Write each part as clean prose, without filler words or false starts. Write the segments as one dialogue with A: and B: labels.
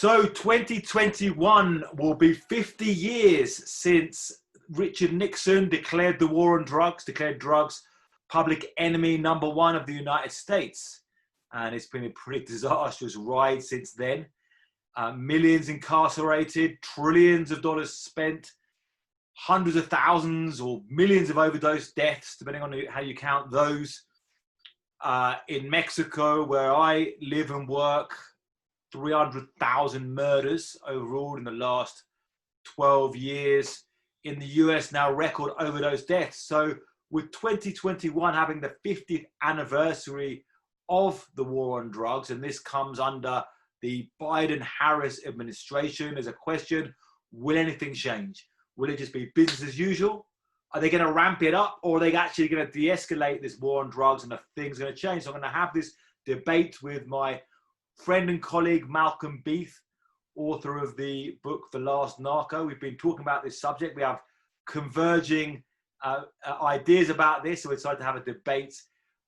A: So 2021 will be 50 years since Richard Nixon declared the war on drugs, declared drugs public enemy #1 of the United States. And it's been a pretty disastrous ride since then. Millions incarcerated, trillions of dollars spent, hundreds of thousands or millions of overdose deaths, depending on how you count those. In Mexico, where I live and work, 300,000 murders overall in the last 12 years. In the US now, record overdose deaths. So with 2021 having the 50th anniversary of the war on drugs, and this comes under the Biden-Harris administration, there's a question, will anything change? Will it just be business as usual? Are they going to ramp it up, or are they actually going to de-escalate this war on drugs and the things going to change? So I'm going to have this debate with my friend and colleague, Malcolm Beith, author of the book, The Last Narco. We've been talking about this subject. We have converging ideas about this, so we decided to have a debate,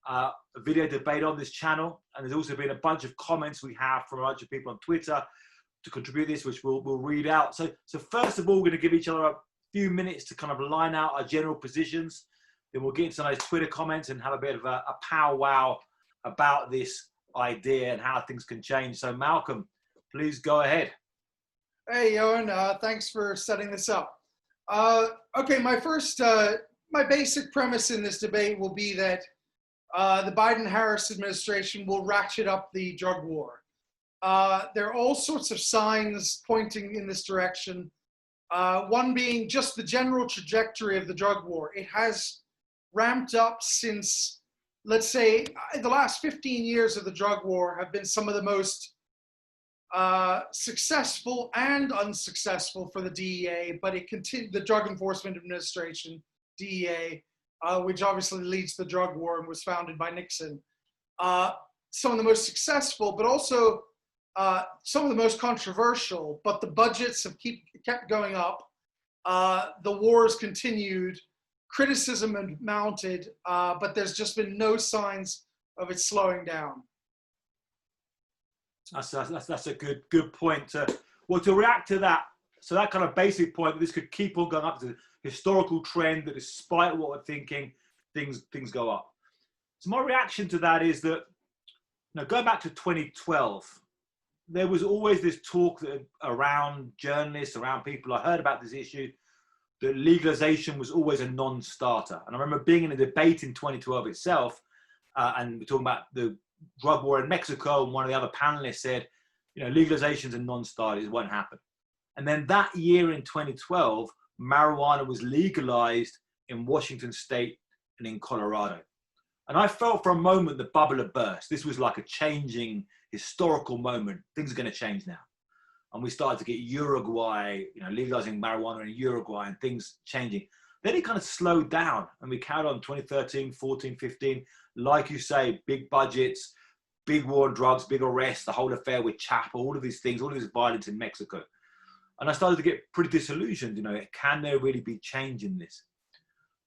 A: a video debate on this channel. And there's also been a bunch of comments we have from a bunch of people on Twitter to contribute this, which we'll read out. So first of all, we're going to give each other a few minutes to kind of line out our general positions. Then we'll get into some of those Twitter comments and have a bit of a powwow about this idea and how things can change. So Malcolm, please go ahead.
B: Hey, Ioan, thanks for setting this up. Okay, my basic premise in this debate will be that the Biden-Harris administration will ratchet up the drug war. There are all sorts of signs pointing in this direction. One being just the general trajectory of the drug war. It has ramped up since, let's say, the last 15 years of the drug war have been some of the most successful and unsuccessful for the DEA, but it continued, the Drug Enforcement Administration, DEA, which obviously leads the drug war and was founded by Nixon. Some of the most successful, but also some of the most controversial, but the budgets have kept going up. The wars continued, criticism had mounted, but there's just been no signs of it slowing down.
A: That's a good point. To react to that, so that kind of basic point, this could keep on going up to the historical trend that despite what we're thinking, things go up. So my reaction to that is that, going back to 2012, there was always this talk that around journalists, around people, I heard about this issue, that legalization was always a non-starter. And I remember being in a debate in 2012 itself, and we're talking about the drug war in Mexico, and one of the other panelists said, legalization is a non-starter, it won't happen. And then that year in 2012, marijuana was legalized in Washington State and in Colorado. And I felt for a moment the bubble had burst. This was like a changing historical moment. Things are going to change now. And we started to get Uruguay, legalizing marijuana in Uruguay and things changing. Then it kind of slowed down and we carried on 2013, 14, 15. Like you say, big budgets, big war on drugs, big arrests, the whole affair with Chapo, all of these things, all of this violence in Mexico. And I started to get pretty disillusioned, can there really be change in this?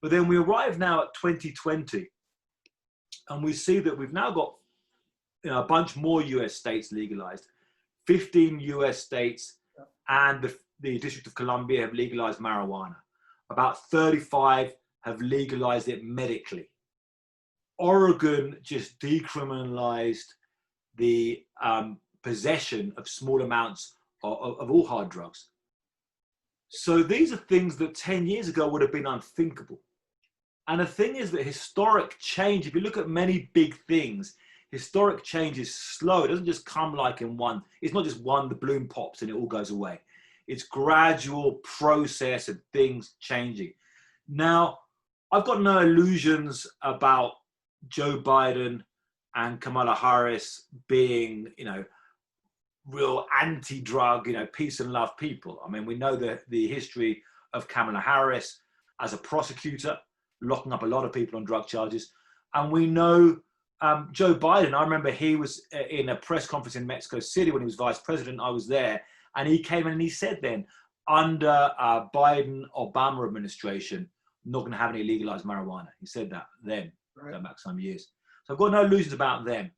A: But then we arrive now at 2020 and we see that we've now got a bunch more US states legalized, 15 US states and the District of Columbia have legalized marijuana. About 35 have legalized it medically. Oregon just decriminalized the possession of small amounts of all hard drugs. So these are things that 10 years ago would have been unthinkable. And the thing is that historic change, if you look at many big things, historic change is slow. It doesn't just come like in one. It's not just one, the balloon pops and it all goes away. It's gradual process of things changing. Now, I've got no illusions about Joe Biden and Kamala Harris being, real anti-drug, peace and love people. I mean, we know the history of Kamala Harris as a prosecutor, locking up a lot of people on drug charges. And we know Joe Biden, I remember he was in a press conference in Mexico City when he was vice president. I was there. And he came in and he said then, under Biden-Obama administration, not going to have any legalized marijuana. He said that then, going back some years. So I've got no illusions about them.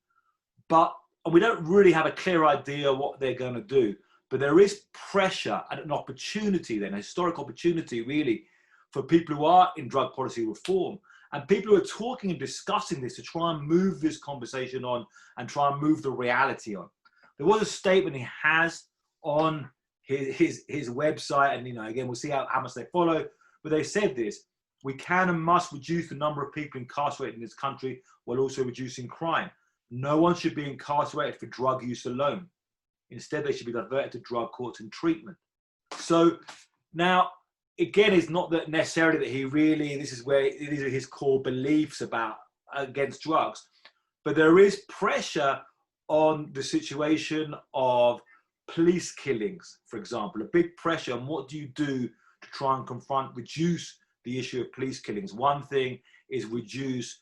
A: But we don't really have a clear idea what they're going to do. But there is pressure and an opportunity then, a historic opportunity really, for people who are in drug policy reform and people who are talking and discussing this to try and move this conversation on and try and move the reality on. There was a statement he has on his website, and again, we'll see how much they follow, but they said this: we can and must reduce the number of people incarcerated in this country while also reducing crime. No one should be incarcerated for drug use alone. Instead, they should be diverted to drug courts and treatment. So now, again, it's not that necessarily that he really, these are his core beliefs against drugs, but there is pressure on the situation of police killings, for example, a big pressure on what do you do to try and reduce the issue of police killings. One thing is reduce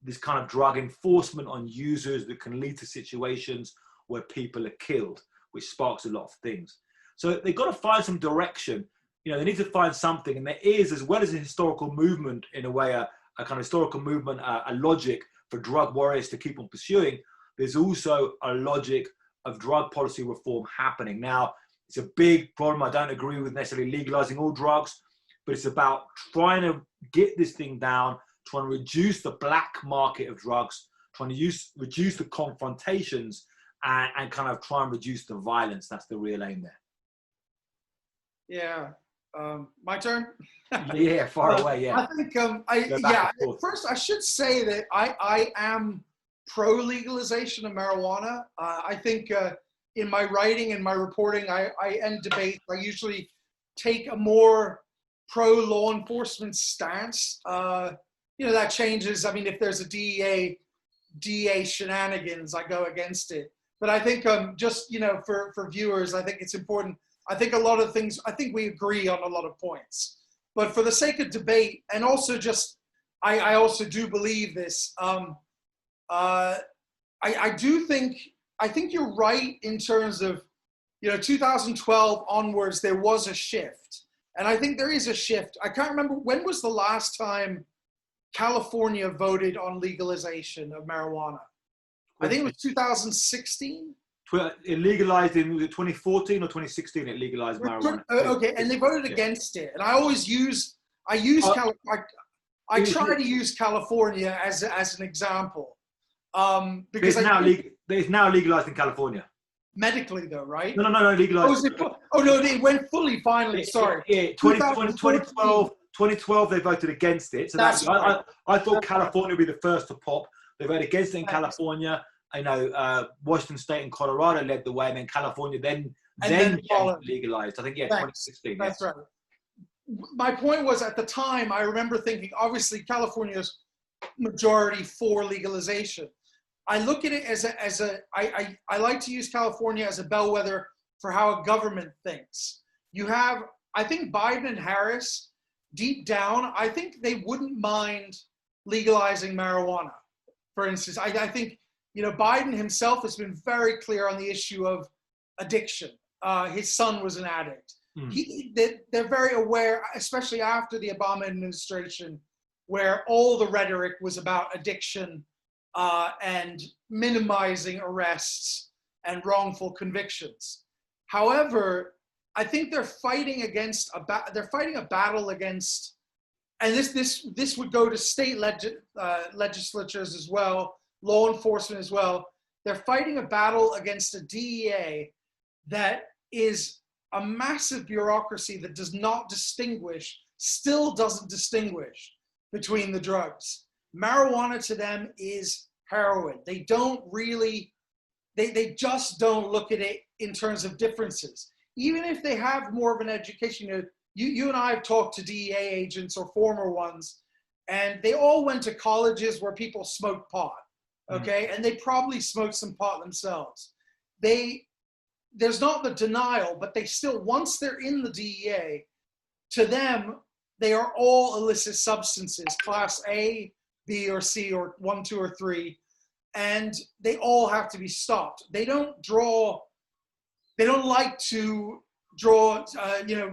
A: this kind of drug enforcement on users that can lead to situations where people are killed, which sparks a lot of things. So they've got to find some direction. They need to find something. And there is, as well as a historical movement, in a way, a kind of historical movement, a logic for drug warriors to keep on pursuing, there's also a logic of drug policy reform happening. Now, it's a big problem. I don't agree with necessarily legalizing all drugs, but it's about trying to get this thing down, trying to reduce the black market of drugs, trying to reduce the confrontations, and kind of try and reduce the violence. That's the real aim there.
B: Yeah. My turn?
A: Yeah, far away, yeah.
B: I think, first I should say that I am pro-legalization of marijuana. I think in my writing and my reporting, and debate, I usually take a more pro-law enforcement stance. That changes. I mean, if there's a DEA shenanigans, I go against it. But I think just, for viewers, I think it's important. I think a lot of things, I think we agree on a lot of points. But for the sake of debate, and also just, I also do believe this. I think you're right in terms of, 2012 onwards, there was a shift. And I think there is a shift. I can't remember, when was the last time California voted on legalization of marijuana? I think it was 2016.
A: It legalized in 2014 or 2016. It legalized marijuana.
B: Okay, and they voted against it. And I always I try to use California as an example, because
A: it's now legalized in California.
B: Medically, though, right?
A: No, legalized.
B: No, they went fully. Finally, sorry.
A: Yeah, 2012, they voted against it. So I thought California would be the first to pop. They voted against it in California. Washington State and Colorado led the way, and then California then legalized. I think 2016.
B: That's right. My point was, at the time, I remember thinking, obviously California's majority for legalization. I look at it I like to use California as a bellwether for how a government thinks. I think Biden and Harris, deep down, I think they wouldn't mind legalizing marijuana. For instance, I think, Biden himself has been very clear on the issue of addiction. His son was an addict. They're very aware, especially after the Obama administration, where all the rhetoric was about addiction and minimizing arrests and wrongful convictions. However, I think they're fighting a battle against, and this would go to state legislatures as well, law enforcement as well. They're fighting a battle against a DEA that is a massive bureaucracy that still doesn't distinguish between the drugs. Marijuana to them is heroin. They don't really, they just don't look at it in terms of differences. Even if they have more of an education, you and I have talked to DEA agents or former ones, and they all went to colleges where people smoked pot, okay? And they probably smoked some pot themselves. There's not the denial, but they still, once they're in the DEA, to them, they are all illicit substances, class A, B, or C, or 1, 2, or 3, and they all have to be stopped. They don't like to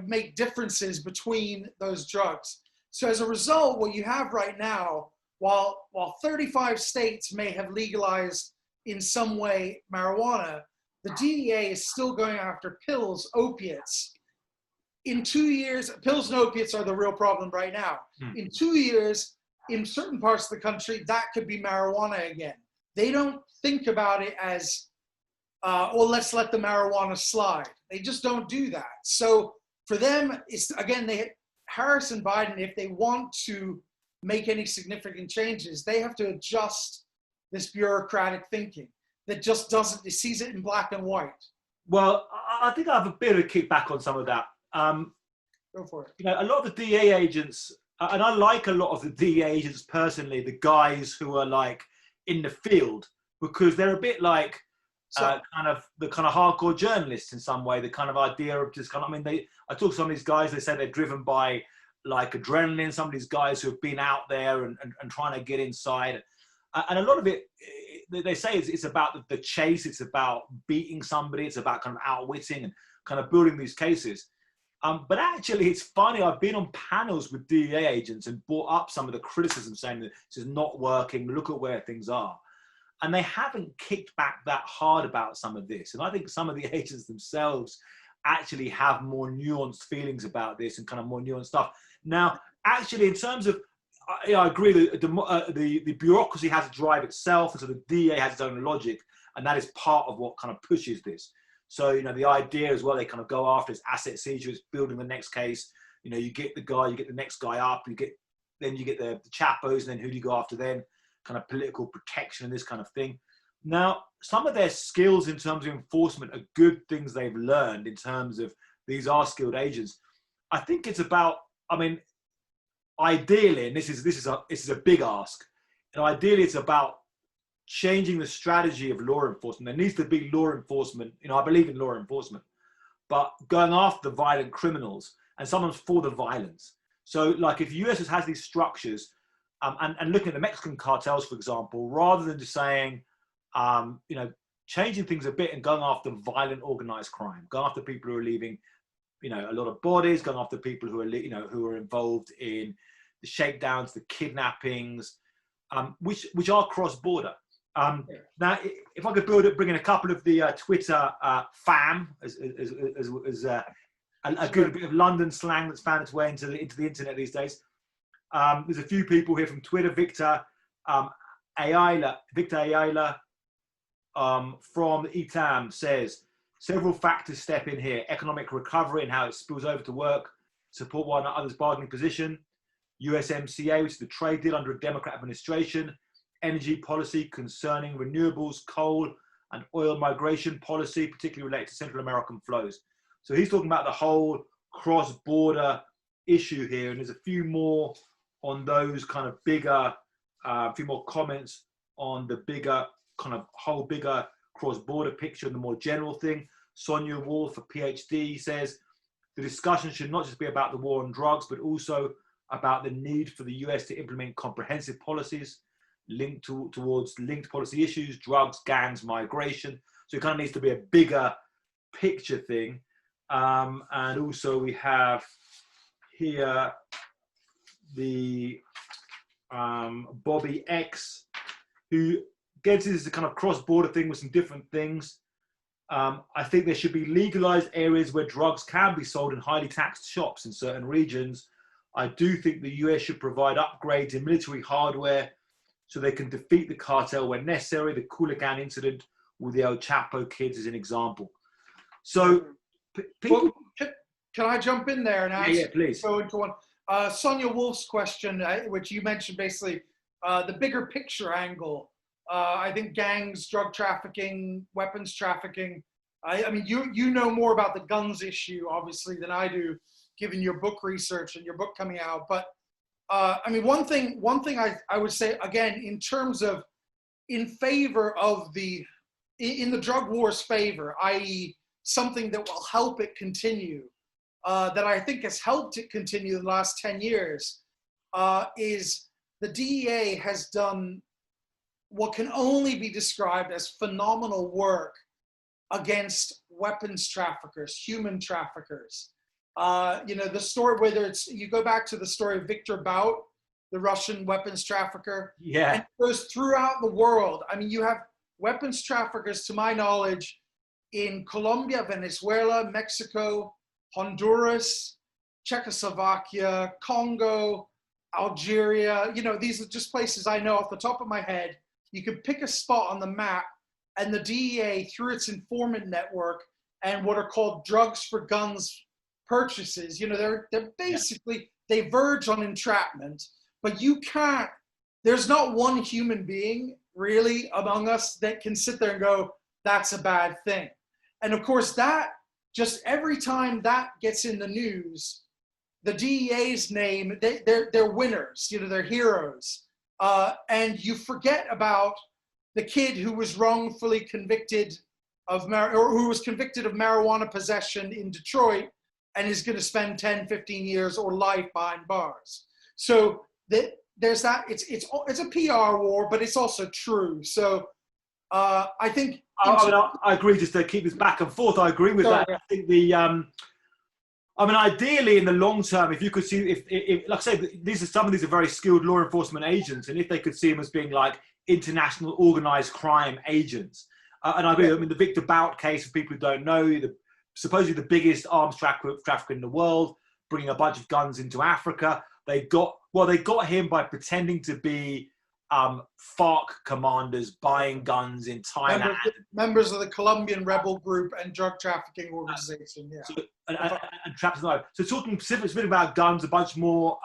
B: make differences between those drugs. So as a result, what you have right now, while 35 states may have legalized in some way marijuana, the DEA is still going after pills, opiates. In 2 years, pills and opiates are the real problem right now. In 2 years, in certain parts of the country, that could be marijuana again. They don't think about it as, well, let's let the marijuana slide. They just don't do that. So for them, it's again, Harris and Biden, if they want to make any significant changes, they have to adjust this bureaucratic thinking that just doesn't, it sees it in black and white.
A: Well, I think I have a bit of a kickback on some of that.
B: Go for it.
A: You know, a lot of the DA agents, and I like a lot of the DA agents personally, the guys who are like in the field, because they're a bit like kind of hardcore journalists in some way. The kind of idea of just kind of, I mean, I talk to some of these guys, they say they're driven by like adrenaline, some of these guys who have been out there and trying to get inside. And a lot of it, they say it's about the chase, it's about beating somebody, it's about kind of outwitting and kind of building these cases. But actually, it's funny, I've been on panels with DEA agents and brought up some of the criticism saying that this is not working, look at where things are. And they haven't kicked back that hard about some of this. And I think some of the agents themselves actually have more nuanced feelings about this and kind of more nuanced stuff. Now, actually, in terms of, I agree that the bureaucracy has to drive itself, and so the DEA has its own logic, and that is part of what kind of pushes this. So, you know, the idea as well, they kind of go after is asset seizures, building the next case. You know, you get the guy, you get the next guy up, then you get the chapos, and then who do you go after then? Kind of political protection and this kind of thing. Now, some of their skills in terms of enforcement are good things they've learned in terms of these are skilled agents. I think it's about, I mean, ideally, and this is a big ask, and ideally it's about changing the strategy of law enforcement. There needs to be law enforcement. You know, I believe in law enforcement, but going after the violent criminals, and someone's for the violence. So, like, if the US has these structures, and looking at the Mexican cartels, for example, rather than just saying, you know, changing things a bit and going after violent organized crime, going after people who are leaving, you know, a lot of bodies, going after people who are, you know, who are involved in the shakedowns, the kidnappings, which are cross-border. Now, if I could bring in a couple of the Twitter fam, as a good bit of London slang that's found its way into the internet these days. There's a few people here from Twitter. Victor Ayala from ETAM says, several factors step in here. Economic recovery and how it spills over to work, support one another's bargaining position. USMCA, which is the trade deal under a Democrat administration. Energy policy concerning renewables, coal and oil migration policy, particularly related to Central American flows. So he's talking about the whole cross-border issue here. And there's a few more on those kind of bigger, a few more comments on the bigger kind of whole bigger cross-border picture and the more general thing. Sonia Wolf, a PhD, says the discussion should not just be about the war on drugs, but also about the need for the US to implement comprehensive policies linked towards linked policy issues, drugs, gangs, migration. So it kind of needs to be a bigger picture thing. And also we have here the Bobby X, who gets into this kind of cross-border thing with some different things. I think there should be legalized areas where drugs can be sold in highly taxed shops in certain regions. I do think the US should provide upgrades in military hardware so they can defeat the cartel when necessary. The Culiacan incident with the El Chapo kids is an example. So, people...
B: Can I jump in there and ask?
A: Yeah, please.
B: Go into one. Sonia Wolf's question, which you mentioned basically, the bigger picture angle. I think gangs, drug trafficking, weapons trafficking. I mean, you know more about the guns issue, obviously, than I do, given your book research and your book coming out. But I mean, one thing I would say, again, in terms of in favor of in the drug war's favor, i.e. something that will help it continue, that I think has helped it continue the last 10 years, is the DEA has done what can only be described as phenomenal work against weapons traffickers, human traffickers. You know, the story, whether it's, you go back to the story of Victor Bout, the Russian weapons trafficker.
A: Yeah.
B: And it goes throughout the world. I mean, you have weapons traffickers, to my knowledge, in Colombia, Venezuela, Mexico, Honduras, Czechoslovakia, Congo, Algeria. You know, these are just places I know off the top of my head. You could pick a spot on the map, and the DEA, through its informant network and what are called drugs for guns purchases, you know, they're basically, they verge on entrapment, but you can't, there's not one human being really among us that can sit there and go, that's a bad thing. And of course, that just every time that gets in the news, the DEA's name, they're winners, you know, they're heroes. And you forget about the kid who was wrongfully convicted of, or who was convicted of marijuana possession in Detroit and is going to spend 10, 15 years or life behind bars. So there's that, it's a PR war, but it's also true. So I think-
A: I agree, just to keep this back and forth, I agree with that.
B: Yeah.
A: I think I mean, ideally, in the long term, if you could see, if like I say, some of these are very skilled law enforcement agents, and if they could see them as being like international organized crime agents, and I agree. I mean, the Victor Bout case, for people who don't know, supposedly the biggest arms trafficker in the world, bringing a bunch of guns into Africa. They got him by pretending to be FARC commanders buying guns in Thailand.
B: Members of the Colombian rebel group and drug trafficking organization, yeah.
A: So, and traps in life. So talking specifically about guns, a bunch more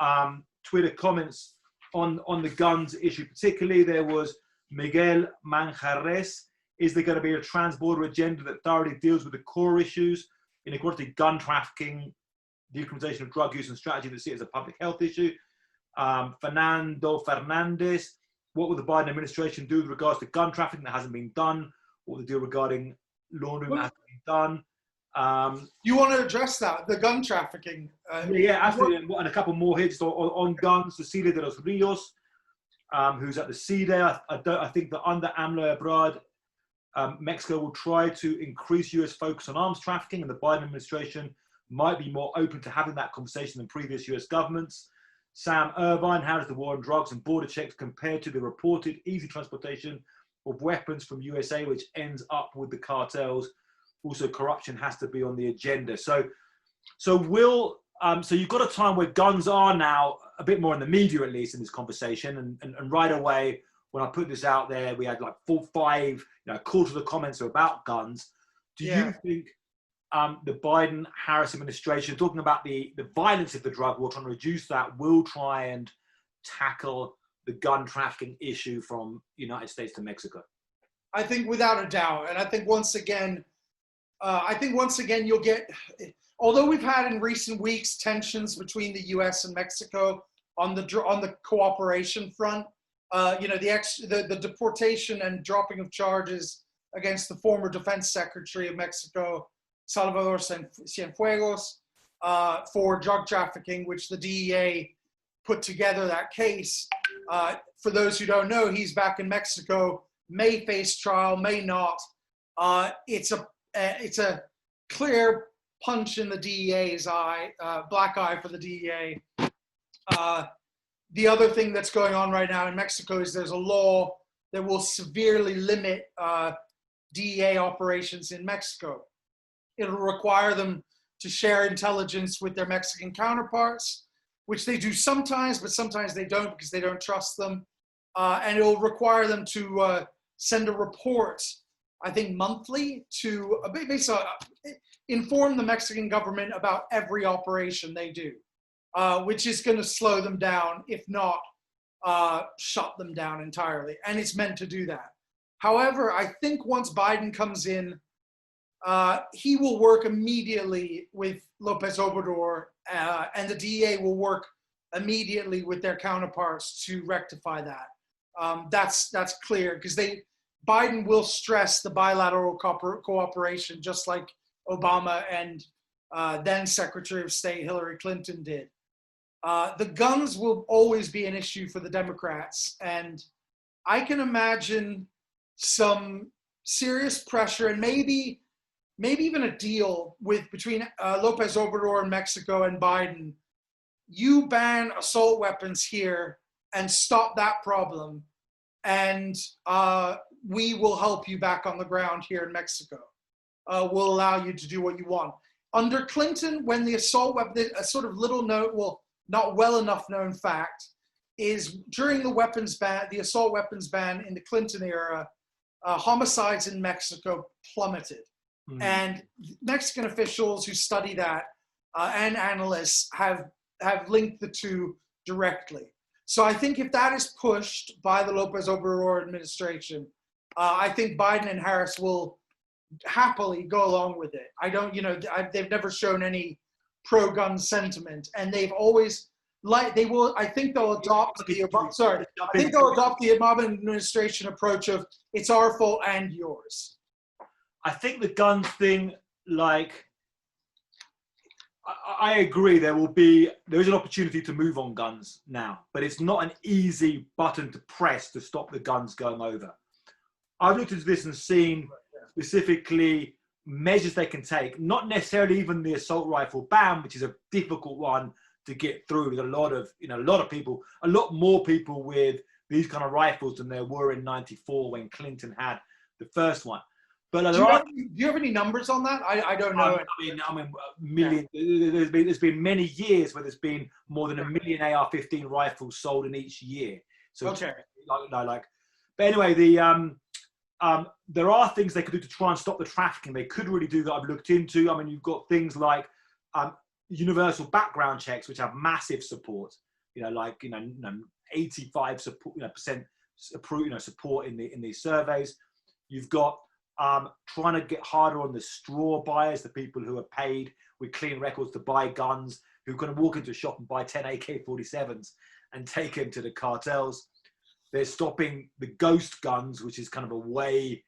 A: Twitter comments on the guns issue particularly. There was Miguel Manjares. Is there going to be a trans-border agenda that thoroughly deals with the core issues, inequality, gun trafficking, decriminalization of drug use and strategy that see it as a public health issue? Fernando Fernandez. What will the Biden administration do with regards to gun trafficking that hasn't been done? What will they do regarding laundering that hasn't been done?
B: You want to address that, the gun trafficking?
A: Yeah, absolutely. And a couple more hits on guns. Cecilia de los Rios, who's at the CDE. I think that under AMLO abroad, Mexico will try to increase US focus on arms trafficking, and the Biden administration might be more open to having that conversation than previous US governments. Sam Irvine, how does the war on drugs and border checks compare to the reported easy transportation of weapons from USA, which ends up with the cartels? Also, corruption has to be on the agenda. So you've got a time where guns are now a bit more in the media, at least in this conversation. And right away, when I put this out there, we had like 4, 5, a quarter of the comments are about guns. Do you think the Biden-Harris administration, talking about the violence of the drug war, trying to reduce that, will try and tackle the gun trafficking issue from United States to Mexico?
B: I think without a doubt. And I think once again, you'll get, although we've had in recent weeks tensions between the US and Mexico on the cooperation front, the deportation and dropping of charges against the former Defense Secretary of Mexico, Salvador Cienfuegos, for drug trafficking, which the DEA put together that case. For those who don't know, he's back in Mexico, may face trial, may not. It's a clear punch in the DEA's eye, black eye for the DEA. The other thing that's going on right now in Mexico is there's a law that will severely limit DEA operations in Mexico. It'll require them to share intelligence with their Mexican counterparts, which they do sometimes, but sometimes they don't because they don't trust them. And it'll require them to send a report, I think monthly, to basically inform the Mexican government about every operation they do, which is going to slow them down, if not shut them down entirely. And it's meant to do that. However, I think once Biden comes in, he will work immediately with Lopez Obrador, and the DEA will work immediately with their counterparts to rectify that. That's clear, because Biden will stress the bilateral cooperation, just like Obama and then Secretary of State Hillary Clinton did. The guns will always be an issue for the Democrats, and I can imagine some serious pressure and maybe even a deal between Lopez Obrador in Mexico and Biden. You ban assault weapons here and stop that problem, and we will help you back on the ground here in Mexico. will allow you to do what you want. Under Clinton, when the assault weapon, a sort of little note, well, not well enough known fact, is during the weapons ban, the assault weapons ban in the Clinton era, homicides in Mexico plummeted. And Mexican officials who study that and analysts have linked the two directly. So I think if that is pushed by the Lopez Obrador administration, I think Biden and Harris will happily go along with it. I don't, they've never shown any pro-gun sentiment, and they've always I think they'll adopt the Obama administration approach of it's our fault and yours.
A: I think the gun thing, I agree. There is an opportunity to move on guns now, but it's not an easy button to press to stop the guns going over. I've looked into this and seen specifically measures they can take, not necessarily even the assault rifle ban, which is a difficult one to get through. There's a lot of people, a lot more people with these kind of rifles than there were in '94 when Clinton had the first one. But
B: do you have any numbers on that? I don't know.
A: I mean, million. Yeah. There's been many years where there's been more than 1 million AR-15 rifles sold in each year. So
B: okay.
A: But anyway, there are things they could do to try and stop the trafficking. They could really do that. I've looked into. I mean, you've got things like universal background checks, which have massive support. 85% support in these surveys. You've got trying to get harder on the straw buyers, the people who are paid with clean records to buy guns, who are going to walk into a shop and buy 10 AK-47s and take them to the cartels. They're stopping the ghost guns, which is kind of a way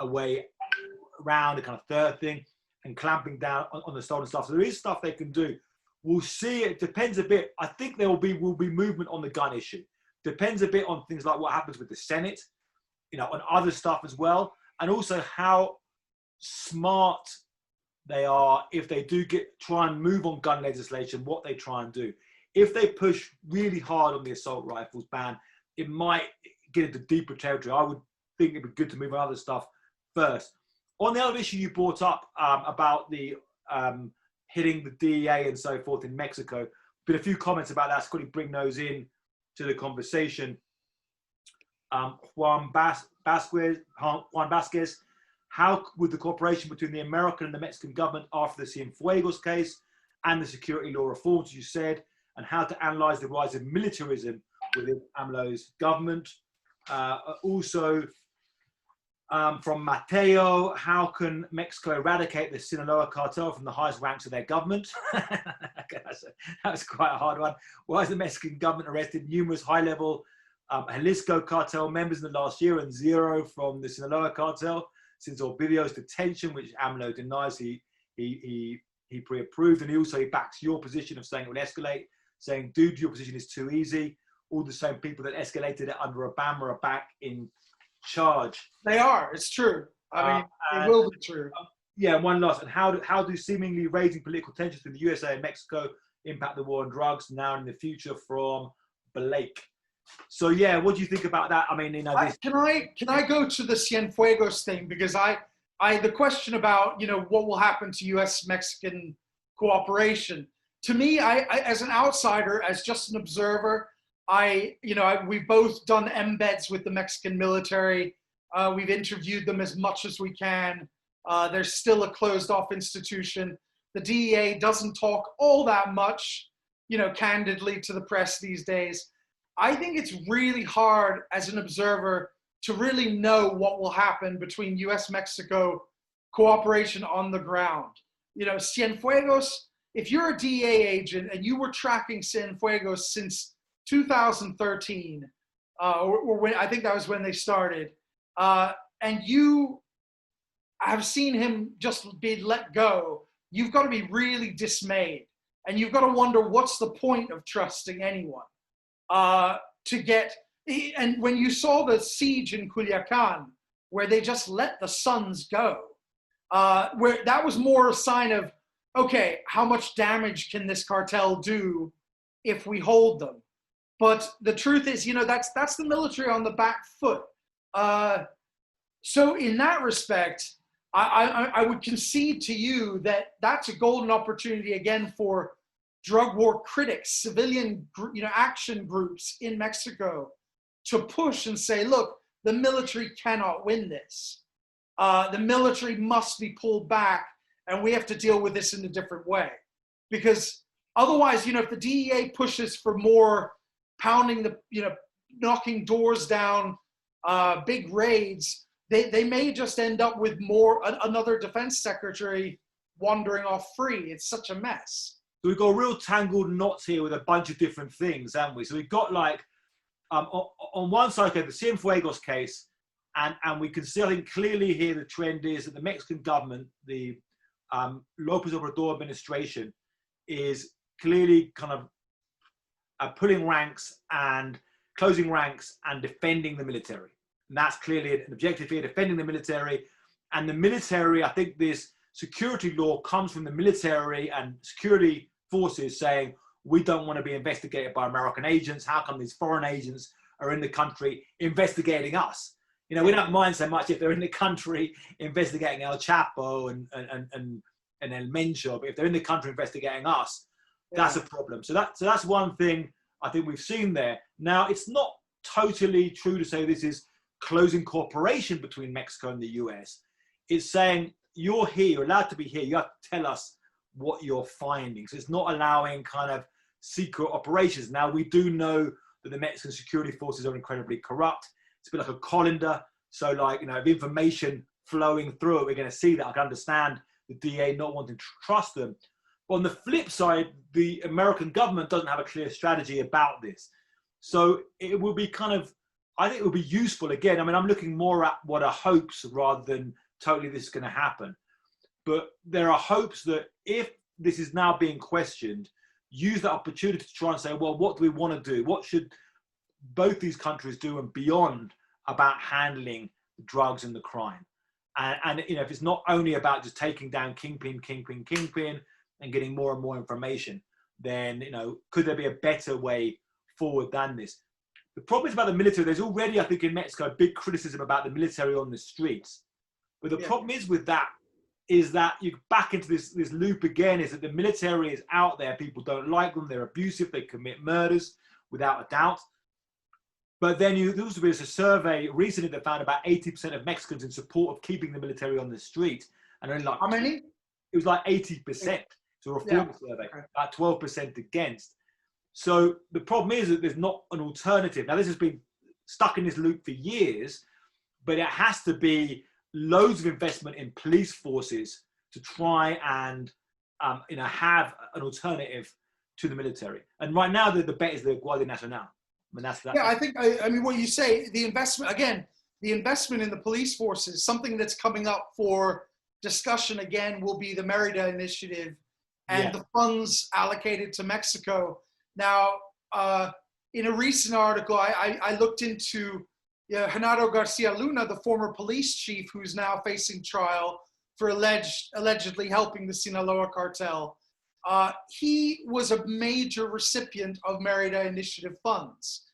A: around, a kind of third thing, and clamping down on the stolen stuff. So there is stuff they can do. We'll see. It depends a bit. I think there will be movement on the gun issue. Depends a bit on things like what happens with the Senate, on other stuff as well. And also how smart they are if they do try and move on gun legislation, what they try and do. If they push really hard on the assault rifles ban, it might get into deeper territory. I would think it'd be good to move on other stuff first. On the other issue you brought up about the hitting the DEA and so forth in Mexico, been a few comments about that. So quickly bring those in to the conversation. Juan Vasquez, how would the cooperation between the American and the Mexican government after the Cienfuegos case and the security law reforms, you said, and how to analyze the rise of militarism within AMLO's government? Also, from Mateo, how can Mexico eradicate the Sinaloa cartel from the highest ranks of their government? That's quite a hard one. Why has the Mexican government arrested numerous high-level Jalisco cartel members in the last year and 0 from the Sinaloa cartel since Ovidio's detention, which AMLO denies he pre-approved? And he backs your position of saying it will escalate, saying, dude, your position is too easy. All the same people that escalated it under Obama are back in charge.
B: They are. It's true. I mean, it will be true.
A: Yeah, one last. And how do seemingly raising political tensions between the USA and Mexico impact the war on drugs now and in the future? From Blake. So yeah, what do you think about that? I mean,
B: can I go to the Cienfuegos thing, because the question about what will happen to U.S.-Mexican cooperation, to me, I as an outsider, as just an observer, we've both done embeds with the Mexican military. We've interviewed them as much as we can. They're still a closed-off institution. The DEA doesn't talk all that much, candidly to the press these days. I think it's really hard as an observer to really know what will happen between U.S.-Mexico cooperation on the ground. Cienfuegos, if you're a DEA agent and you were tracking Cienfuegos since 2013, or when, I think that was when they started, and you have seen him just be let go, you've got to be really dismayed. And you've got to wonder, what's the point of trusting anyone? And when you saw the siege in Culiacan, where they just let the sons go, where that was more a sign of, okay, how much damage can this cartel do if we hold them? But the truth is, that's the military on the back foot. So in that respect, I would concede to you that that's a golden opportunity again for drug war critics, civilian, action groups in Mexico to push and say, look, the military cannot win this. The military must be pulled back, and we have to deal with this in a different way. Because otherwise, if the DEA pushes for more pounding knocking doors down, big raids, they may just end up with another defense secretary wandering off free. It's such a mess.
A: So we've got a real tangled knot here with a bunch of different things, haven't we? So we've got on one side, okay, the Cienfuegos case, and we can see, I think, clearly here the trend is that the Mexican government, the Lopez Obrador administration, is clearly kind of pulling ranks and closing ranks and defending the military. And that's clearly an objective here, defending the military. And the military, I think this security law comes from the military and security forces saying, we don't want to be investigated by American agents. How come these foreign agents are in the country investigating us? We don't mind so much if they're in the country investigating El Chapo and El Mencho, but if they're in the country investigating us, that's a problem. So that's one thing I think we've seen there. Now, it's not totally true to say this is closing cooperation between Mexico and the US. It's saying you're here, you're allowed to be here, you have to tell us what you're finding. So it's not allowing kind of secret operations. Now, we do know that the Mexican security forces are incredibly corrupt. It's a bit like a colander. So if information flowing through it, we're going to see that. I can understand the DA not wanting to trust them. But on the flip side, the American government doesn't have a clear strategy about this. So it will be I think it would be useful, again, I'm looking more at what are hopes rather than totally this is going to happen. But there are hopes that if this is now being questioned, use that opportunity to try and say, well, what do we want to do? What should both these countries do and beyond about handling the drugs and the crime? And if it's not only about just taking down kingpin, and getting more and more information, then, could there be a better way forward than this? The problem is about the military. There's already, I think, in Mexico, big criticism about the military on the streets. But the problem is with that, is that you back into this loop again, is that the military is out there. People don't like them. They're abusive. They commit murders, without a doubt. But then there's a survey recently that found about 80% of Mexicans in support of keeping the military on the street. And only
B: how many?
A: It was like 80%. So a reform survey, about 12% against. So the problem is that there's not an alternative. Now, this has been stuck in this loop for years, but it has to be loads of investment in police forces to try and have an alternative to the military. And right now, the bet is the Guardia Nacional.
B: I think what you say, the investment in the police forces, something that's coming up for discussion again will be the Merida Initiative and the funds allocated to Mexico. Now, in a recent article, I looked into Genaro Garcia Luna, the former police chief who's now facing trial for allegedly helping the Sinaloa cartel. He was a major recipient of Merida Initiative funds.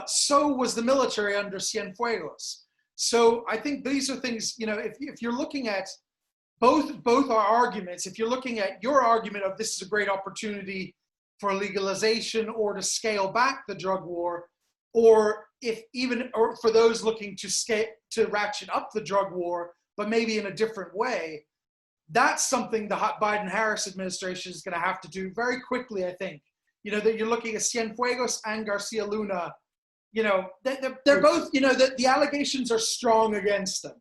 B: So was the military under Cienfuegos. So I think these are things, if you're looking at both our arguments, if you're looking at your argument of this is a great opportunity for legalization or to scale back the drug war, or for those looking to ratchet up the drug war, but maybe in a different way, that's something the Biden-Harris administration is going to have to do very quickly, I think. That you're looking at Cienfuegos and Garcia Luna, they're both, the allegations are strong against them.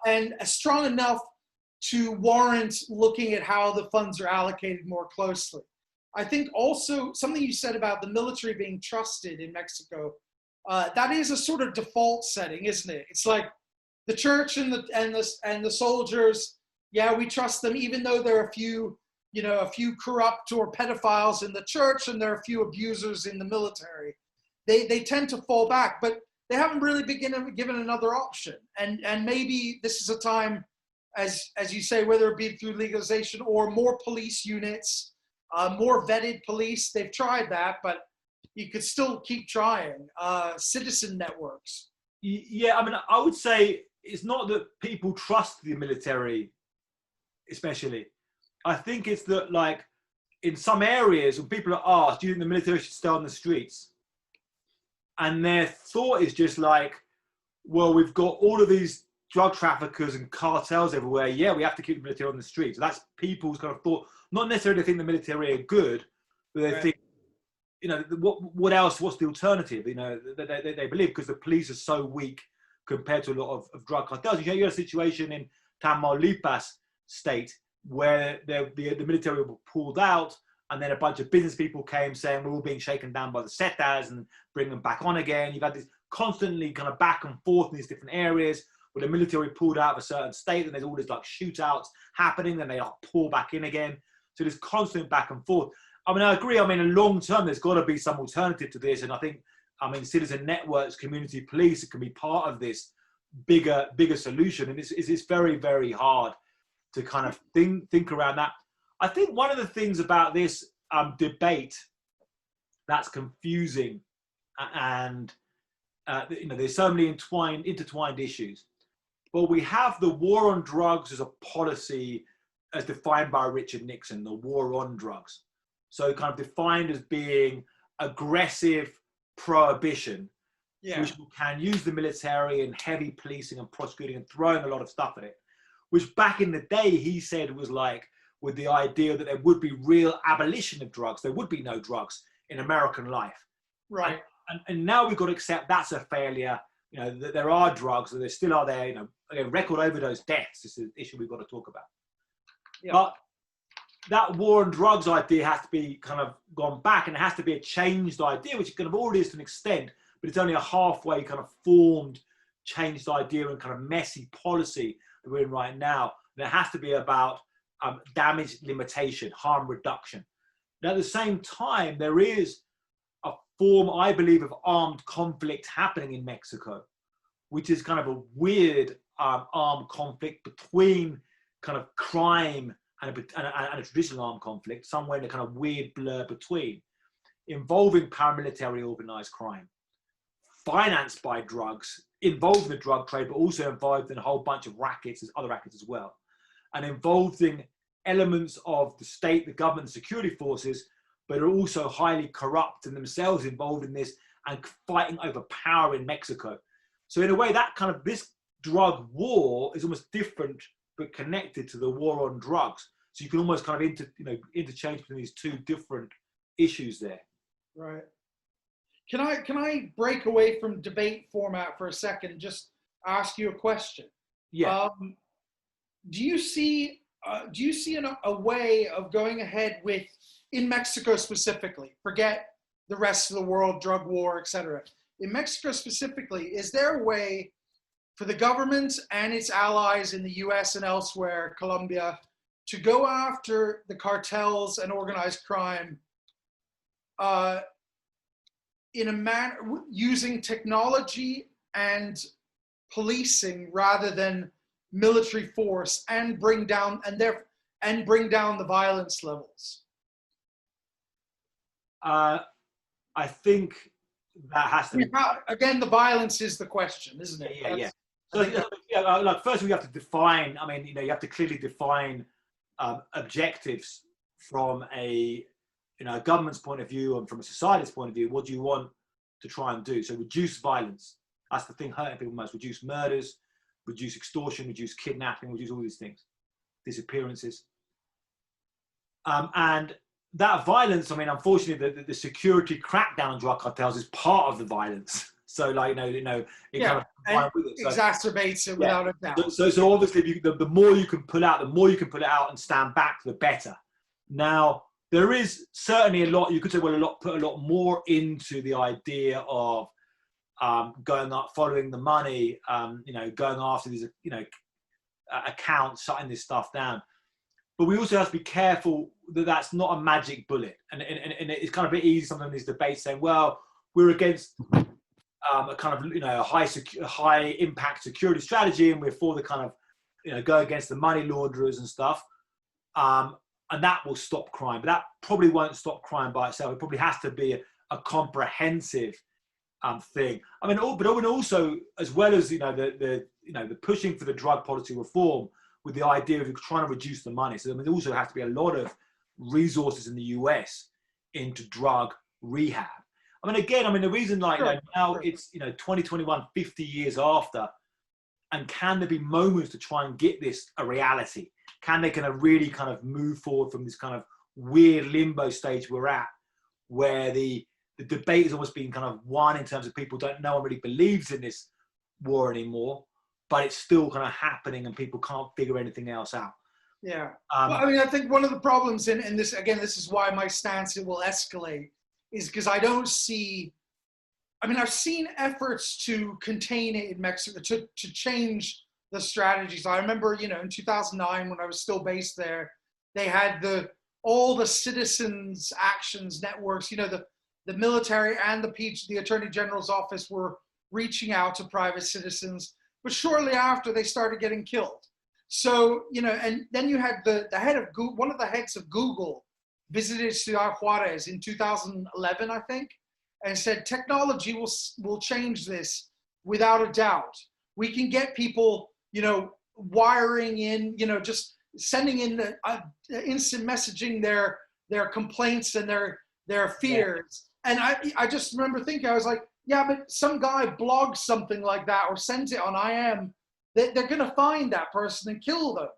B: And strong enough to warrant looking at how the funds are allocated more closely. I think also something you said about the military being trusted in Mexico, that is a sort of default setting, isn't it? It's like the church and the soldiers, we trust them, even though there are a few corrupt or pedophiles in the church and there are a few abusers in the military. They tend to fall back, but they haven't really been given another option. And maybe this is a time, as you say, whether it be through legalization or more police units, more vetted police. They've tried that, but you could still keep trying. Citizen networks.
A: Yeah, I would say it's not that people trust the military, especially. I think it's that, like, in some areas when people are asked, do you think the military should stay on the streets? And their thought is just like, well, we've got all of these drug traffickers and cartels everywhere. Yeah, we have to keep the military on the streets. So that's people's kind of thought. Not necessarily think the military are good, but they think, you know, what else? What's the alternative? You know, they believe because the police are so weak compared to a lot of drug cartels. You had a situation in Tamaulipas state where the military were pulled out, and then a bunch of business people came saying we're all being shaken down by the Zetas and bring them back on again. You've had this constantly kind of back and forth in these different areas where the military pulled out of a certain state, and there's all these like shootouts happening, then they like pull back in again. So there's constant back and forth. I mean, I agree. I mean, in long term, there's got to be some alternative to this. And I think, I mean, citizen networks, community police, it can be part of this bigger solution. And it's very, very hard to kind of think around that. I think one of the things about this debate that's confusing, and you know, there's so many intertwined issues. But we have the war on drugs as a policy as defined by Richard Nixon, the war on drugs. So kind of defined as being aggressive prohibition, which can use the military and heavy policing and prosecuting and throwing a lot of stuff at it, which back in the day he said was like with the idea that there would be real abolition of drugs. There would be no drugs in American life.
B: Right.
A: And now we've got to accept that's a failure. You know, that there are drugs, that there still are there, you know, again, record overdose deaths is an issue we've got to talk about. Yeah. But that war on drugs idea has to be kind of gone back, and it has to be a changed idea, which it kind of already is to an extent, but it's only a halfway kind of formed, changed idea and kind of messy policy that we're in right now. And it has to be about damage limitation, harm reduction. Now, at the same time, there is a form, I believe, of armed conflict happening in Mexico, which is kind of a weird armed conflict between kind of crime and a traditional armed conflict, somewhere in a kind of weird blur between, involving paramilitary organized crime, financed by drugs, involved in the drug trade, but also involved in a whole bunch of rackets, other rackets as well, and involved in elements of the state, the government, the security forces, but are also highly corrupt and themselves involved in this and fighting over power in Mexico. So in a way, that kind of, this drug war is almost different but connected to the war on drugs. So you can almost kind of interchange between these two different issues there.
B: Right. Can I break away from debate format for a second? Just ask you a question.
A: Yeah.
B: Do you see a way of going ahead with, in Mexico specifically, forget the rest of the world, drug war, etc. In Mexico specifically, is there a way for the government and its allies in the US and elsewhere, Colombia, to go after the cartels and organized crime in a manner using technology and policing rather than military force, and bring down the violence levels?
A: I think that has to be.
B: Again, the violence is the question, isn't it?
A: Yeah. So, like, first we have to define. I mean, you have to clearly define objectives from a government's point of view and from a society's point of view. What do you want to try and do? So reduce violence. That's the thing hurting people most. Reduce murders, reduce extortion, reduce kidnapping, reduce all these things, disappearances. And that violence, I mean, unfortunately, the security crackdown on drug cartels is part of the violence. So, like, it kind of with it. So,
B: exacerbates it without a doubt.
A: So obviously, the more you can pull out, and stand back, the better. Now, there is certainly a lot, you could say, put a lot more into the idea of going up, following the money, going after these, accounts, shutting this stuff down. But we also have to be careful that that's not a magic bullet. And it's kind of a bit easy sometimes in these debates saying, well, we're against a kind of, high impact security strategy, and we're for the kind of, go against the money launderers and stuff. And that will stop crime. But that probably won't stop crime by itself. It probably has to be a comprehensive thing. I mean, but also, as well as the pushing for the drug policy reform with the idea of trying to reduce the money. So I mean, there also has to be a lot of resources in the US into drug rehab. I mean, again, the reason now it's 2021, 50 years after, and can there be moments to try and get this a reality? Can they kind of really kind of move forward from this kind of weird limbo stage we're at, where the debate is almost being kind of won in terms of people no one really believes in this war anymore, but it's still kind of happening and people can't figure anything else out.
B: Yeah. Well, I think one of the problems in this, again, this is why my stance, it will escalate, is because I don't see, I've seen efforts to contain it in Mexico, to change the strategies. I remember, in 2009, when I was still based there, they had all the citizens actions networks, the military and the Attorney General's office were reaching out to private citizens, but shortly after they started getting killed. So, and then you had the head of Google, one of the heads of Google visited Ciudad Juarez in 2011, I think, and said, technology will change this without a doubt. We can get people, wiring in, just sending in the instant messaging their complaints and their fears. Yeah. And I just remember thinking, I was like, yeah, but some guy blogged something like that or sent it on IM, they're going to find that person and kill them.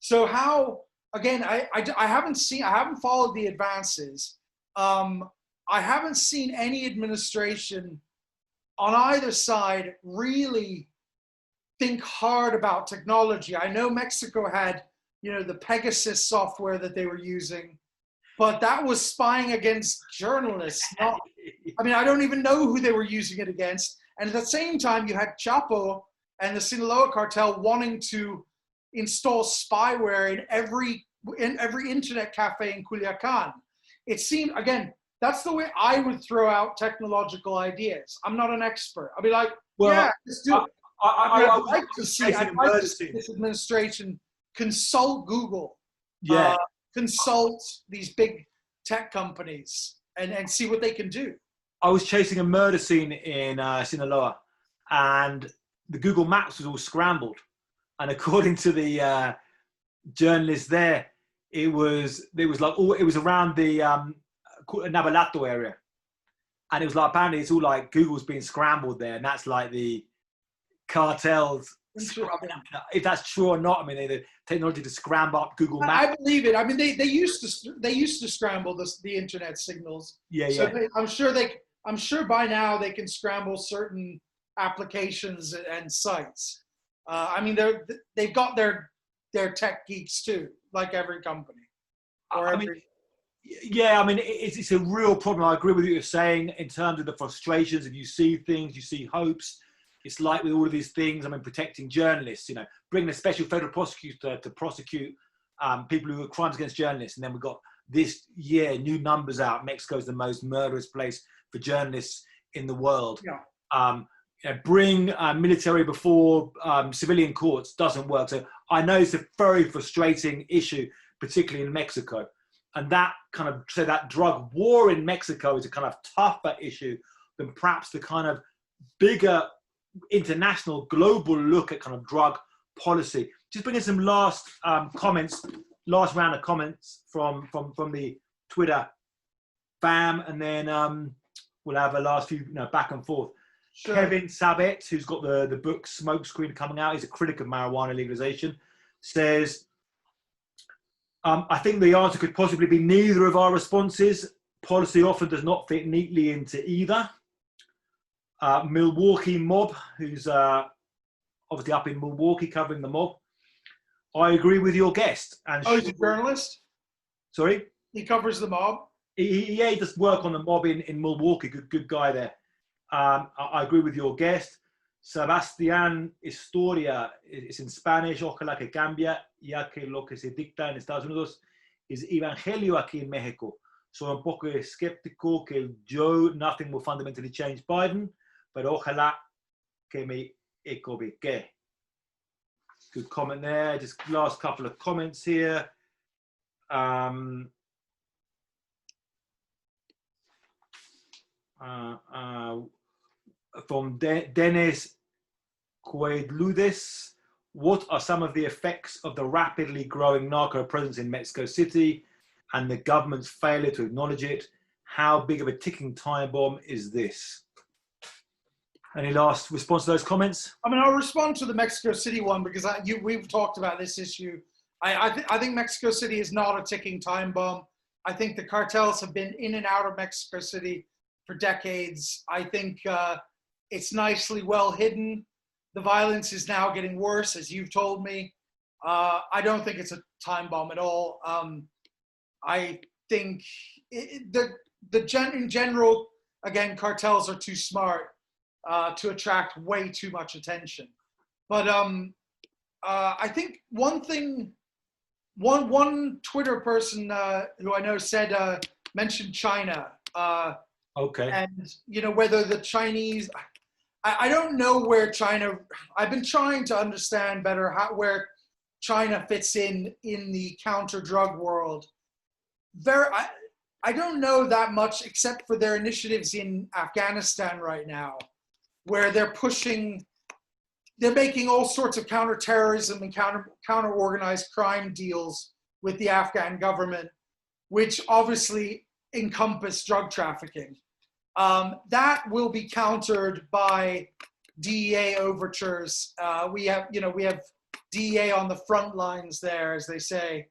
B: So how, again, I haven't followed the advances. I haven't seen any administration on either side really think hard about technology. I know Mexico had, the Pegasus software that they were using, but that was spying against journalists. I don't even know who they were using it against. And at the same time, you had Chapo and the Sinaloa cartel wanting to install spyware in every internet cafe in Culiacan. It seemed, again, that's the way I would throw out technological ideas. I'm not an expert. I'll be like, yeah, let's do it. I'd like to see this administration consult Google, consult these big tech companies, and see what they can do.
A: I was chasing a murder scene in Sinaloa, and the Google Maps was all scrambled. And according to the journalist there, it was around the Navalato area, and it was like apparently it's all like Google's being scrambled there, and that's like the cartels. If that's true or not, the technology to scramble up Google Maps.
B: I believe it. They used to scramble the internet signals. So I'm sure by now they can scramble certain applications and sites. They've got their tech geeks too, like every company.
A: It's a real problem. I agree with what you're saying in terms of the frustrations. If you see things, you see hopes. It's like with all of these things, protecting journalists, bringing a special federal prosecutor to prosecute people who are crimes against journalists. And then we've got this year, new numbers out. Mexico's the most murderous place for journalists in the world. Yeah. Bring military before civilian courts doesn't work. So I know it's a very frustrating issue, particularly in Mexico. And that that drug war in Mexico is a kind of tougher issue than perhaps the kind of bigger international global look at kind of drug policy. Just bringing some last round of comments from the Twitter fam, and then we'll have a last few back and forth. Sure. Kevin Sabet, who's got the book Smokescreen coming out, he's a critic of marijuana legalization, says, I think the answer could possibly be neither of our responses. Policy often does not fit neatly into either. Milwaukee Mob, who's obviously up in Milwaukee covering the mob. I agree with your guest. And
B: he's a journalist?
A: Sorry?
B: He covers the mob?
A: He does work on the mob in Milwaukee. Good guy there. I agree with your guest. Sebastián Historia, it's in Spanish, ojalá que cambia, ya que lo que se dicta en Estados Unidos es evangelio aquí en México. Soy un poco escéptico que nothing will fundamentally change Biden, pero ojalá que me equivoque. Good comment there. Just last couple of comments here. from Dennis Coedludes. What are some of the effects of the rapidly growing narco presence in Mexico City and the government's failure to acknowledge it? How big of a ticking time bomb is this? Any last response to those comments?
B: I mean, I'll respond to the Mexico City one because we've talked about this issue. I think Mexico City is not a ticking time bomb. I think the cartels have been in and out of Mexico City for decades. I think it's nicely well hidden. The violence is now getting worse, as you've told me. I don't think it's a time bomb at all. I think in general, again, cartels are too smart to attract way too much attention. But I think one Twitter person who I know said mentioned China.
A: Okay.
B: And whether the Chinese, I don't know where China. I've been trying to understand better where China fits in the counter-drug world. I don't know that much except for their initiatives in Afghanistan right now, where they're making all sorts of counterterrorism and counter-organized crime deals with the Afghan government, which obviously encompass drug trafficking. That will be countered by DEA overtures. We have DEA on the front lines there, as they say.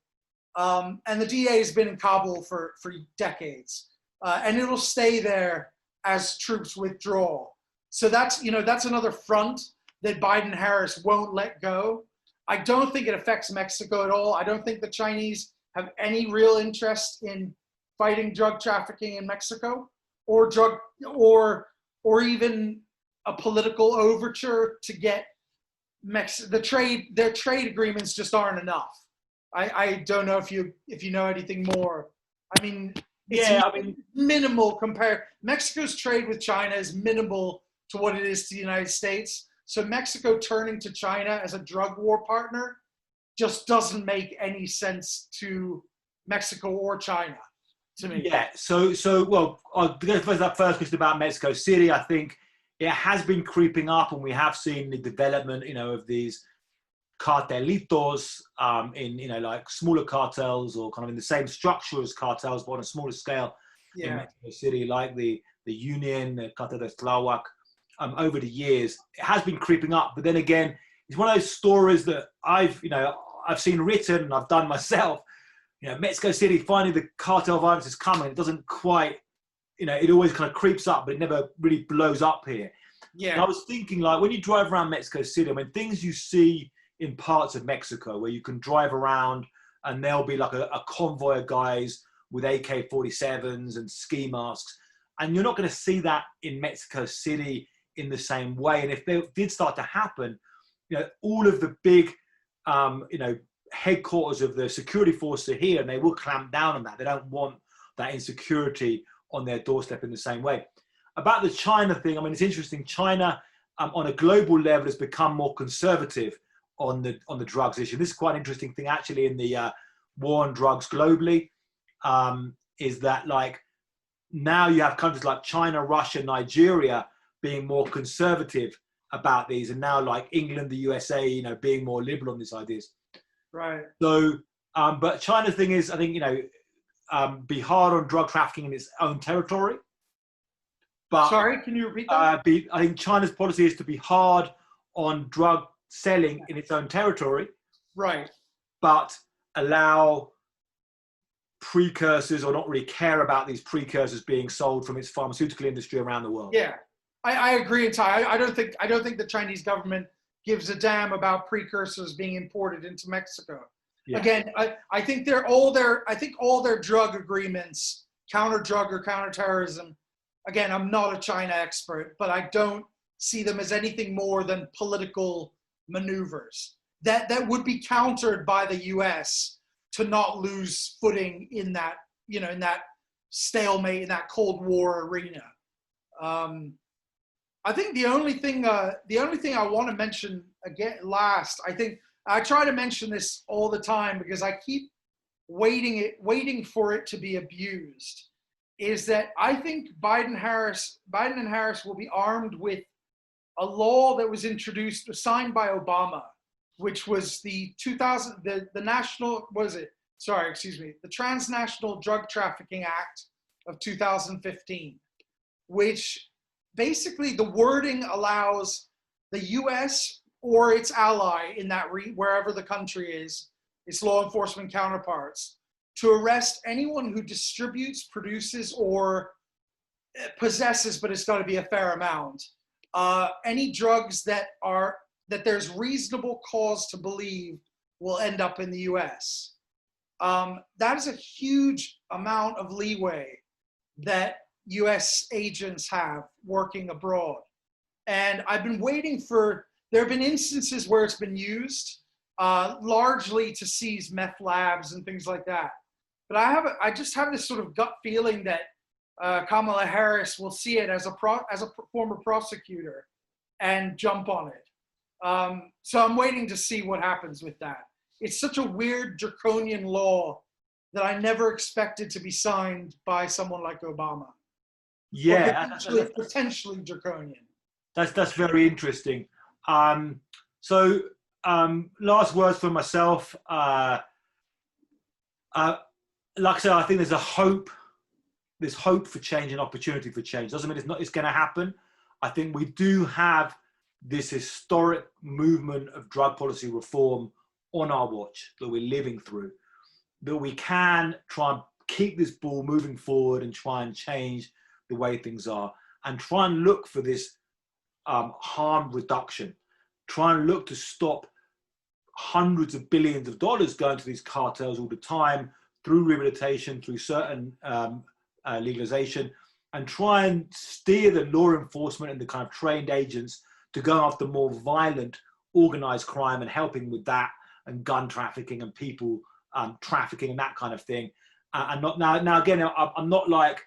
B: And the DEA has been in Kabul for decades. And it'll stay there as troops withdraw. So that's another front that Biden-Harris won't let go. I don't think it affects Mexico at all. I don't think the Chinese have any real interest in fighting drug trafficking in Mexico, or even a political overture to get their trade agreements just aren't enough. I don't know if you know anything more. I mean, minimal compared. Mexico's trade with China is minimal to what it is to the United States. So Mexico turning to China as a drug war partner just doesn't make any sense to Mexico or China, to me.
A: Yeah. So well, I'll go for that first question about Mexico City. I think it has been creeping up, and we have seen the development, of these cartelitos in like smaller cartels, or kind of in the same structure as cartels but on a smaller scale in Mexico City, like the Union, the Cartel de Tláhuac. Over the years, it has been creeping up, but then again, it's one of those stories that I've seen written and I've done myself. Mexico City, finally the cartel violence is coming. It doesn't quite, it always kind of creeps up, but it never really blows up here.
B: Yeah.
A: And I was thinking, like, when you drive around Mexico City, I mean, things you see in parts of Mexico where you can drive around and there'll be like a convoy of guys with AK-47s and ski masks, and you're not going to see that in Mexico City in the same way. And if they did start to happen, all of the big, headquarters of the security force are here, and they will clamp down on that. They don't want that insecurity on their doorstep in the same way. About the China thing, I mean, it's interesting. China, on a global level, has become more conservative on the drugs issue. This is quite an interesting thing, actually, in the war on drugs globally, is that, like, now you have countries like China, Russia, Nigeria being more conservative about these, and now like England, the USA, being more liberal on these ideas.
B: Right.
A: So, but China's thing is, I think, be hard on drug trafficking in its own territory. But
B: sorry, can you repeat that?
A: I think China's policy is to be hard on drug selling in its own territory.
B: Right.
A: But allow precursors, or not really care about these precursors being sold from its pharmaceutical industry around the world.
B: Yeah. I agree entirely. I don't think the Chinese government gives a damn about precursors being imported into Mexico. Yeah. Again, I think all their drug agreements, counter drug or counterterrorism. Again, I'm not a China expert, but I don't see them as anything more than political maneuvers that would be countered by the U.S. to not lose footing in that in that stalemate, in that Cold War arena. I think the only thing I want to mention again last, I think I try to mention this all the time because I keep waiting for it to be abused, is that I think Biden and Harris will be armed with a law that was introduced, signed by Obama, which was the national, what is it? Sorry, excuse me, the Transnational Drug Trafficking Act of 2015, which basically the wording allows the US or its ally in that wherever the country is, its law enforcement counterparts, to arrest anyone who distributes, produces, or possesses, but it's got to be a fair amount, any drugs that there's reasonable cause to believe will end up in the US. That is a huge amount of leeway that US agents have working abroad. And I've been waiting there have been instances where it's been used, largely to seize meth labs and things like that. But I just have this sort of gut feeling that Kamala Harris will see it as a former prosecutor and jump on it. So I'm waiting to see what happens with that. It's such a weird draconian law that I never expected to be signed by someone like Obama.
A: Yeah,
B: potentially draconian.
A: That's very interesting. So last words for myself. Like I said, I think there's hope for change and opportunity for change. Doesn't mean it's going to happen. I think we do have this historic movement of drug policy reform on our watch that we're living through, that we can try and keep this ball moving forward and try and change the way things are, and try and look for this harm reduction, try and look to stop hundreds of billions of dollars going to these cartels all the time through rehabilitation, through certain legalization, and try and steer the law enforcement and the kind of trained agents to go after more violent organized crime and helping with that, and gun trafficking and people trafficking and that kind of thing. And not now again, I'm not like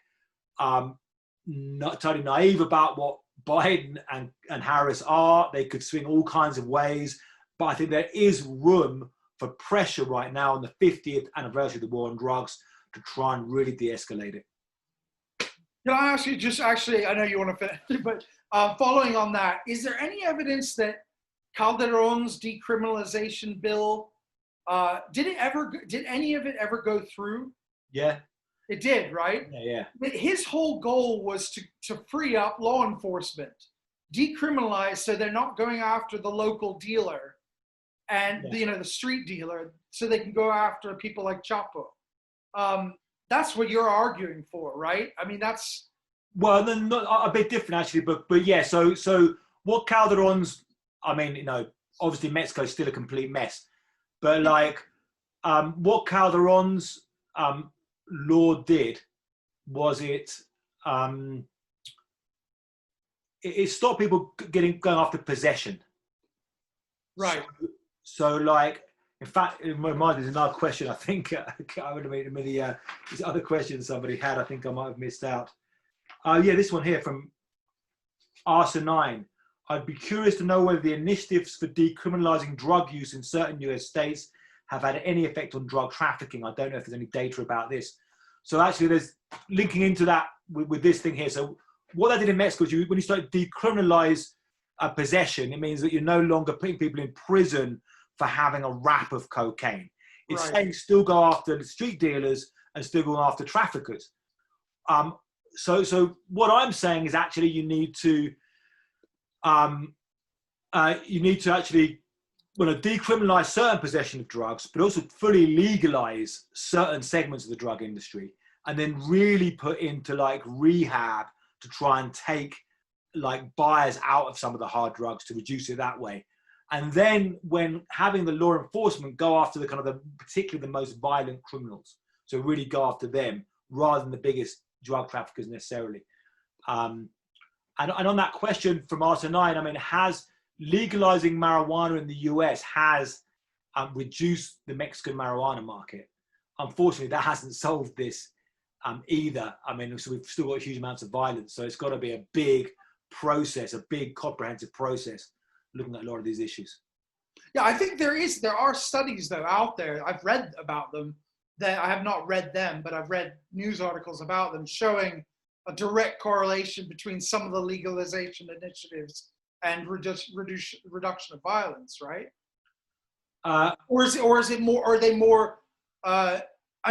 A: not totally naive about what Biden and Harris are. They could swing all kinds of ways, but I think there is room for pressure right now on the 50th anniversary of the war on drugs to try and really de-escalate it.
B: Can I ask you, just actually, I know you want to finish, but following on that, is there any evidence that Calderon's decriminalization bill, did any of it ever go through?
A: Yeah.
B: It did, right?
A: Yeah.
B: His whole goal was to free up law enforcement, decriminalize so they're not going after the local dealer and the street dealer, so they can go after people like Chapo. That's what you're arguing for, right? I mean, that's...
A: Well, then not a bit different actually, but yeah. So what Calderon's, I mean, obviously Mexico's still a complete mess, but like what Calderon's law did was it stopped people going after possession.
B: Right.
A: So like, in fact, in my mind, there's another question. I think I would have made these other questions somebody had. I think I might have missed out. Yeah, this one here from Ioan. I'd be curious to know whether the initiatives for decriminalizing drug use in certain US states have had any effect on drug trafficking. I don't know if there's any data about this. So actually there's linking into that with this thing here. So what that did in Mexico is when you start to decriminalize possession, it means that you're no longer putting people in prison for having a wrap of cocaine. It's saying still go after the street dealers and still go after traffickers. So what I'm saying is actually you need to actually decriminalize certain possession of drugs, but also fully legalize certain segments of the drug industry, and then really put into like rehab to try and take like buyers out of some of the hard drugs to reduce it that way. And then when having the law enforcement go after particularly the most violent criminals, so really go after them rather than the biggest drug traffickers necessarily. And on that question from Ioan, I mean, has legalizing marijuana in the US has reduced the Mexican marijuana market? Unfortunately, that hasn't solved this either. I mean, so we've still got huge amounts of violence. So it's got to be a big process, a big comprehensive process looking at a lot of these issues.
B: Yeah, I think there are studies though out there. I've read about them. That I have not read them, but I've read news articles about them showing a direct correlation between some of the legalization initiatives and reduction of violence, right?
A: Uh,
B: Or is it more? Are they more? I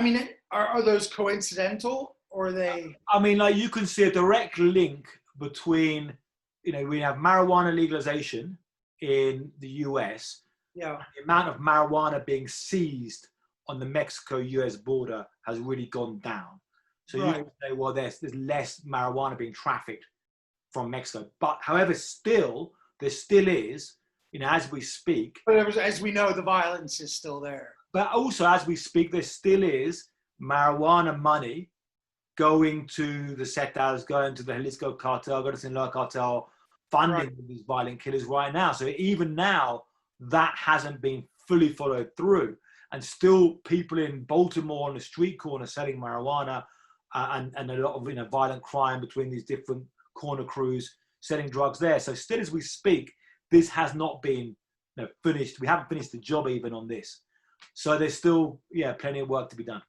B: mean, are those coincidental, or are they?
A: I mean, like you can see a direct link between, we have marijuana legalization in the US,
B: Yeah.
A: the amount of marijuana being seized on the Mexico-US border has really gone down. So you can say, well, there's less marijuana being trafficked from Mexico. But however, there still is, as we speak.
B: But as we know, the violence is still there.
A: But also, as we speak, there still is marijuana money going to the Zetas, going to the Jalisco Cartel, going to the Sinaloa Cartel, funding these violent killers right now. So even now, that hasn't been fully followed through. And still people in Baltimore on the street corner selling marijuana and a lot of violent crime between these different corner crews selling drugs there. So still as we speak, this has not been finished. We haven't finished the job even on this. So there's still, plenty of work to be done.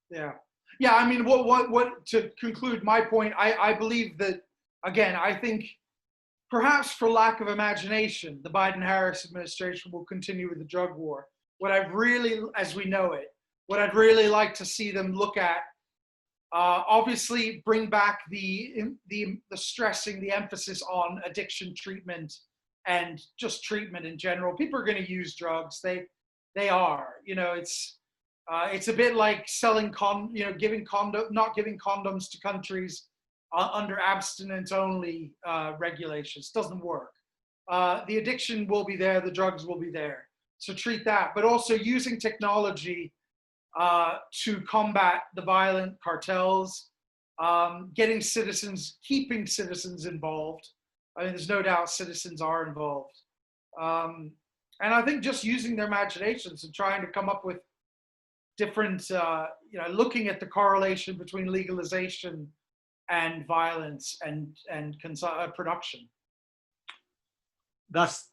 B: Yeah. Yeah, I mean, what to conclude my point, I believe that, again, I think perhaps for lack of imagination, the Biden-Harris administration will continue with the drug war. What I've really, as we know it, what I'd really like to see them look at, obviously bring back the stressing, the emphasis on addiction treatment and just treatment in general. People are going to use drugs. They are, it's a bit like selling not giving condoms to countries under abstinence only regulations. Doesn't work. The addiction will be there. The drugs will be there. So treat that, but also using technology to combat the violent cartels, keeping citizens involved. I mean, there's no doubt citizens are involved. And I think just using their imaginations and trying to come up with different, looking at the correlation between legalization and violence and production.
A: That's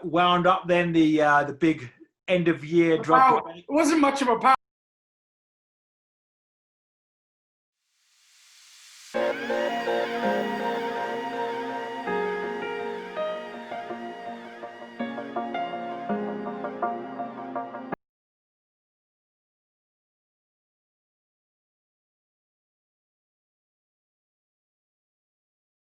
A: wound up then the big end of year drug debate.
B: It wasn't much of a power.